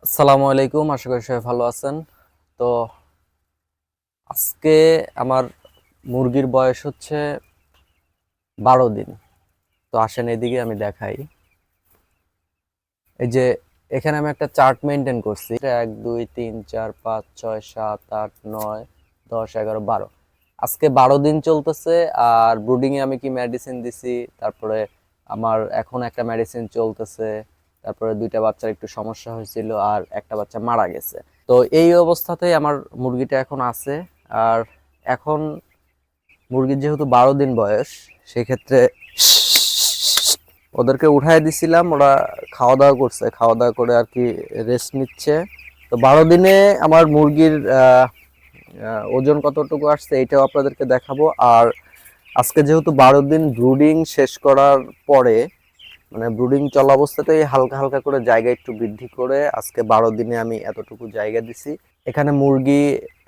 আসসালামু আলাইকুম, আশা করি সবাই ভালো আছেন। তো আজকে আমার মুরগির বয়স হচ্ছে 12 দিন। তো আসেন এদিকে আমি দেখাই। এই যে এখানে আমি একটা চার্ট মেনটেন করছি। 1 2 3 4 5 6 7 8 9 10 11 12। আজকে 12 দিন চলতেছে। আর ব্রুডিং এ আমি কি মেডিসিন দিছি, তারপরে আমার এখন একটা মেডিসিন চলতেছে, তারপরে দুইটা বাচ্চার একটু সমস্যা হয়েছিল আর একটা বাচ্চা মারা গেছে। তো এই অবস্থাতেই আমার মুরগিটা এখন আছে। আর এখন মুরগির যেহেতু 12 দিন বয়স, সেক্ষেত্রে ওদেরকে উঠায় দিছিলাম, ওরা খাওয়া দাওয়া করছে, খাওয়া দাওয়া করে আর কি রেস্ট নিচ্ছে। তো 12 দিনে আমার মুরগির ওজন কতটুকু আসছে এটাও আপনাদেরকে দেখাবো। আর আজকে যেহেতু 12 দিন ব্রুডিং শেষ করার পরে, মানে ব্রুডিং চলা অবস্থাতেই হালকা হালকা করে জায়গা একটু বৃদ্ধি করে আজকে 12 দিনে আমি এতটুকু জায়গা দিছি। এখানে মুরগি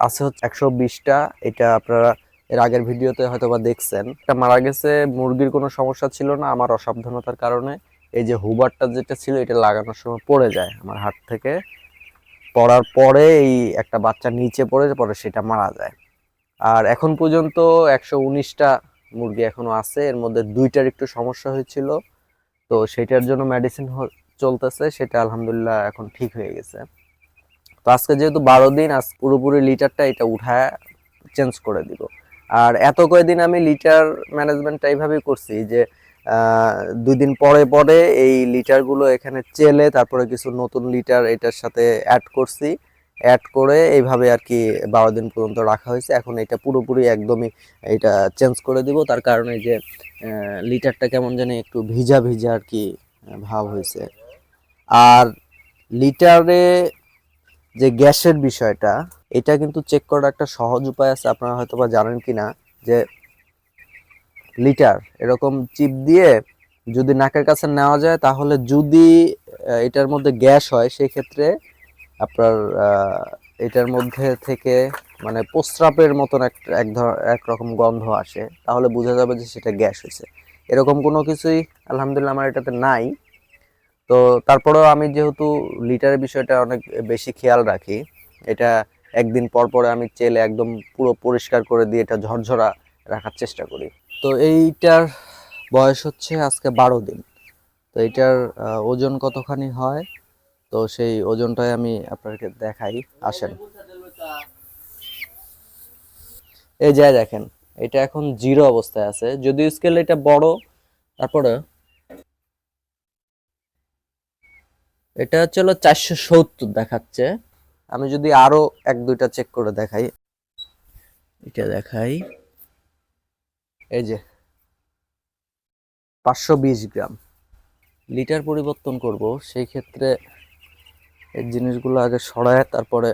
আছে হচ্ছে 120টা। এটা আপনারা এর আগের ভিডিওতে হয়তোবা দেখছেন। এটা মারা গেছে, মুরগির কোনো সমস্যা ছিল না, আমার অসাবধানতার কারণে এই যে হুবারটা যেটা ছিল এটা লাগানোর সময় পড়ে যায় আমার হাত থেকে। পড়ার পরে এই একটা বাচ্চা নিচে পড়ে পরে সেটা মারা যায়। আর এখন পর্যন্ত 119টা মুরগি এখনো আছে, এর মধ্যে দুইটার একটু সমস্যা হয়েছিল। তো সেটার জন্য মেডিসিন চলতেছে, সেটা আলহামদুলিল্লাহ এখন ঠিক হয়ে গেছে। তো আজকে যেহেতু 12 দিন, আজ পুরোপুরি লিটারটা এটা উঠায় চেঞ্জ করে দিব। আর এত কয়েকদিন আমি লিটার ম্যানেজমেন্টটা এইভাবেই করছি যে 2 দিন পরে পরে এই লিটারগুলো এখানে চেলে তারপরে কিছু নতুন লিটার এটার সাথে অ্যাড করছি। অ্যাড করে এইভাবে আর কি 12 দিন পর্যন্ত রাখা হয়েছে। এখন এটা পুরোপুরি একদমই এটা চেঞ্জ করে দিব, তার কারণে যে লিটারটা কেমন জানি একটু ভিজা ভিজা আর কি ভাব হয়েছে। আর লিটারে যে গ্যাসের বিষয়টা, এটা কিন্তু চেক করার একটা সহজ উপায় আছে, আপনারা হয়তো বা জানেন কিনা, যে লিটার এরকম চিপ দিয়ে যদি নাকের কাছে নেওয়া যায়, তাহলে যদি এটার মধ্যে গ্যাস হয় সেই ক্ষেত্রে আপনার এটার মধ্যে থেকে মানে প্রস্রাবের মতন একরকম গন্ধ আসে, তাহলে বোঝা যাবে যে সেটা গ্যাস হয়েছে। এরকম কোনো কিছুই আলহামদুলিল্লাহ আমার এটাতে নাই। তো তারপরেও আমি যেহেতু লিটারের বিষয়টা অনেক বেশি খেয়াল রাখি, এটা একদিন পর পরে আমি চেলে একদম পুরো পরিষ্কার করে দিয়ে এটা ঝরঝরা রাখার চেষ্টা করি। তো এইটার বয়স হচ্ছে আজকে 12 দিন। তো এইটার ওজন কতখানি হয়, তো সেই ওজনটাই আমি আপনাকে দেখাই। আসেন, এই যে দেখেন, এটা এখন জিরো অবস্থায় আছে, যদিও স্কেল এটা বড়, তারপরে এটা হচ্ছে 470 দেখাচ্ছে। আমি যদি আরো 1-2টা চেক করে দেখাই, এটা দেখাই, এই যে 520 গ্রাম। লিটার পরিবর্তন করব, সেই ক্ষেত্রে এই জিনিসগুলো আগে সরায় তারপরে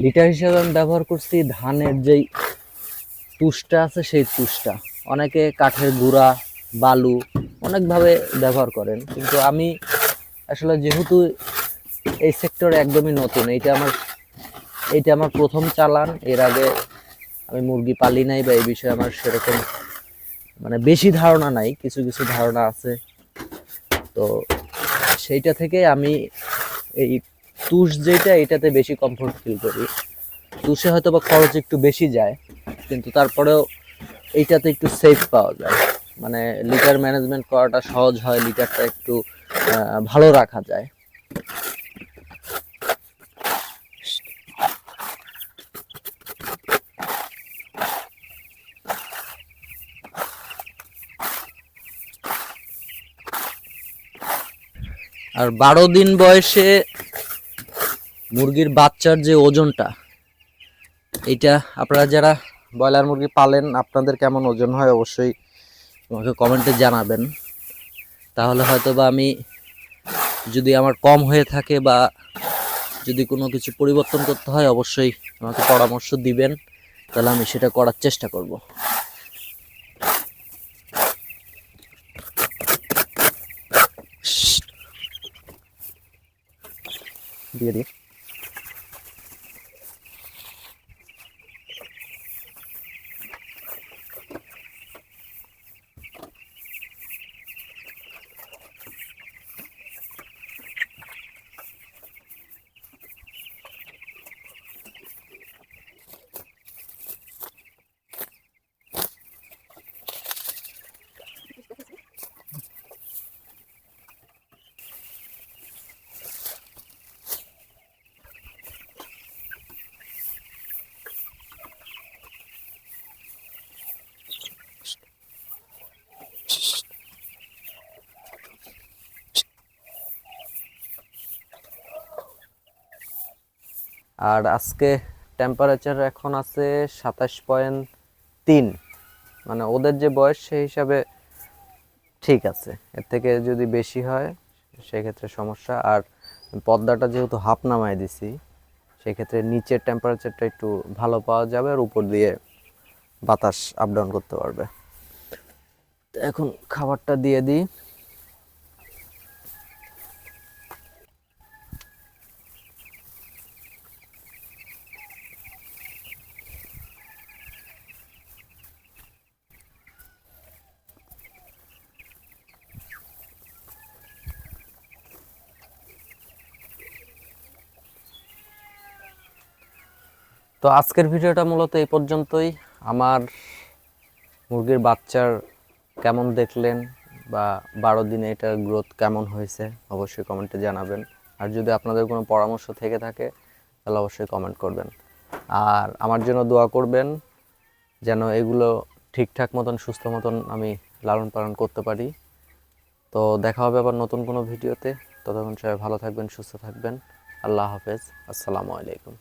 লিটার হিসেবে আমি ব্যবহার করছি ধানের যেই তুষটা আছে সেই তুষটা। অনেকে কাঠের গুঁড়া, বালু অনেকভাবে ব্যবহার করেন, কিন্তু আমি আসলে যেহেতু এই সেক্টরে একদমই নতুন, এইটা আমার প্রথম চালান। এর আগে আমি মুরগি পালি নাই, বা এই বিষয়ে আমার সেরকম মানে বেশি ধারণা নাই, কিছু কিছু ধারণা আছে। তো সেইটা থেকে আমি এই তুষ যেটা, এটাতে বেশি কমফোর্ট ফিল করি। তুষে হয়তো বা খরচ একটু বেশি যায়, কিন্তু তারপরেও এইটাতে একটু সেফ পাওয়া যায়, মানে লিটার ম্যানেজমেন্ট করাটা সহজ হয়, লিটারটা একটু ভালো রাখা যায়। আর 12 দিন বয়সে মুরগির বাচ্চার যে ওজনটা, এটা আপনারা যারা ব্রয়লার মুরগি পালেন আপনাদের কেমন ওজন হয় অবশ্যই আমাকে কমেন্টে জানাবেন। তাহলে হয়তো বা আমি, যদি আমার কম হয়ে থাকে বা যদি কোনো কিছু পরিবর্তন করতে হয়, অবশ্যই আমাকে পরামর্শ দিবেন, তাহলে আমি সেটা করার চেষ্টা করব। দিয়ে দিই। আর আজকে টেম্পারেচার এখন আছে 27.3, মানে ওদের যে বয়স সেই হিসাবে ঠিক আছে। এর থেকে যদি বেশি হয় সেক্ষেত্রে সমস্যা। আর পর্দাটা যেহেতু হাফ নামায় দিছি, সেক্ষেত্রে নিচের টেম্পারেচারটা একটু ভালো পাওয়া যাবে আর উপর দিয়ে বাতাস আপ ডাউন করতে পারবে। এখন খাবারটা দিয়ে দিই। তো আজকের ভিডিওটা মূলত এই পর্যন্তই। আমার মুরগির বাচ্চার কেমন দেখলেন বা 12 দিনে এটার গ্রোথ কেমন হয়েছে অবশ্যই কমেন্টে জানাবেন। আর যদি আপনাদের কোনো পরামর্শ থেকে থাকে তাহলে অবশ্যই কমেন্ট করবেন। আর আমার জন্য দোয়া করবেন যেন এগুলো ঠিকঠাক মতন সুস্থ মতন আমি লালন পালন করতে পারি। তো দেখা হবে আবার নতুন কোনো ভিডিওতে। ততক্ষণ সবাই ভালো থাকবেন, সুস্থ থাকবেন। আল্লাহ হাফেজ, আসসালামু আলাইকুম।